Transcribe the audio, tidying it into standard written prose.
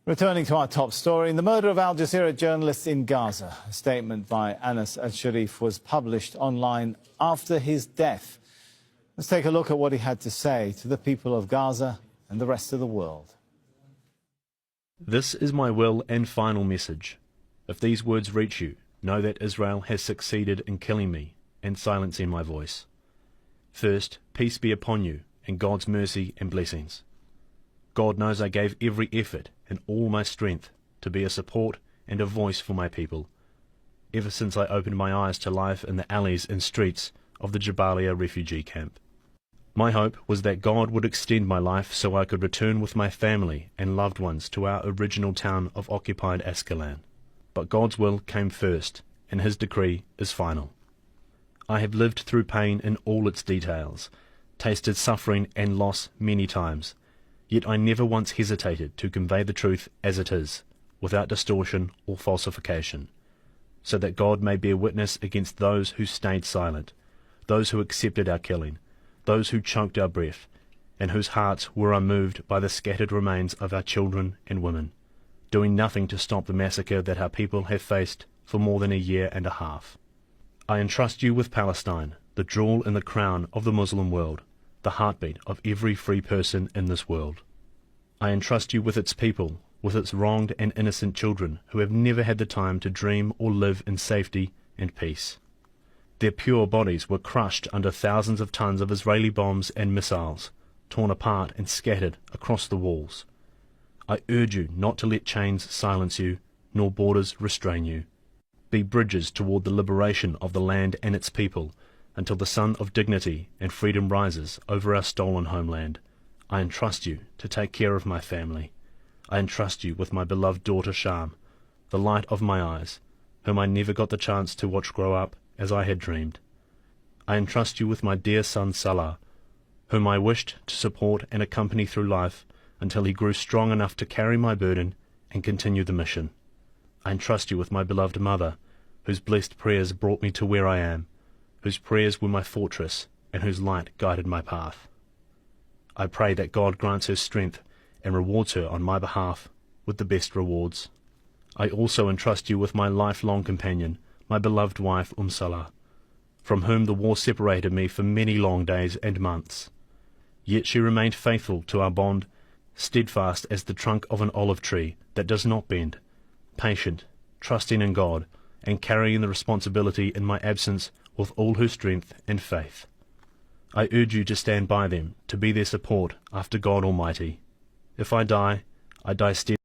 Returning to our top story, in the murder of Al Jazeera journalists in Gaza, a statement by Anas al-Sharif was published online after his death. Let's take a look at what he had to say to the people of Gaza and the rest of the world. This is my will and final message. If these words reach you, know that Israel has succeeded in killing me and silencing my voice. First, peace be upon you and God's mercy and blessings. God knows I gave every effort and all my strength to be a support and a voice for my people, ever since I opened my eyes to life in the alleys and streets of the Jabalia refugee camp. My hope was that God would extend my life so I could return with my family and loved ones to our original town of occupied Ascalon. But God's will came first, and his decree is final. I have lived through pain in all its details, tasted suffering and loss many times, yet I never once hesitated to convey the truth as it is, without distortion or falsification, so that God may bear witness against those who stayed silent, those who accepted our killing, those who choked our breath, and whose hearts were unmoved by the scattered remains of our children and women, doing nothing to stop the massacre that our people have faced for more than a year and a half. I entrust you with Palestine, the jewel in the crown of the Muslim world, the heartbeat of every free person in this world. I entrust you with its people, with its wronged and innocent children who have never had the time to dream or live in safety and peace. Their pure bodies were crushed under thousands of tons of Israeli bombs and missiles, torn apart and scattered across the walls. I urge you not to let chains silence you, nor borders restrain you. Be bridges toward the liberation of the land and its people, until the sun of dignity and freedom rises over our stolen homeland. I entrust you to take care of my family. I entrust you with my beloved daughter Sham, the light of my eyes, whom I never got the chance to watch grow up as I had dreamed. I entrust you with my dear son Salah, whom I wished to support and accompany through life until he grew strong enough to carry my burden and continue the mission. I entrust you with my beloved mother, whose blessed prayers brought me to where I am, whose prayers were my fortress, and whose light guided my path. I pray that God grants her strength and rewards her on my behalf with the best rewards. I also entrust you with my lifelong companion, my beloved wife Salah, from whom the war separated me for many long days and months. Yet she remained faithful to our bond, steadfast as the trunk of an olive tree that does not bend, patient, trusting in God, and carrying the responsibility in my absence with all her strength and faith. I urge you to stand by them, to be their support after God Almighty. If I die steadfast.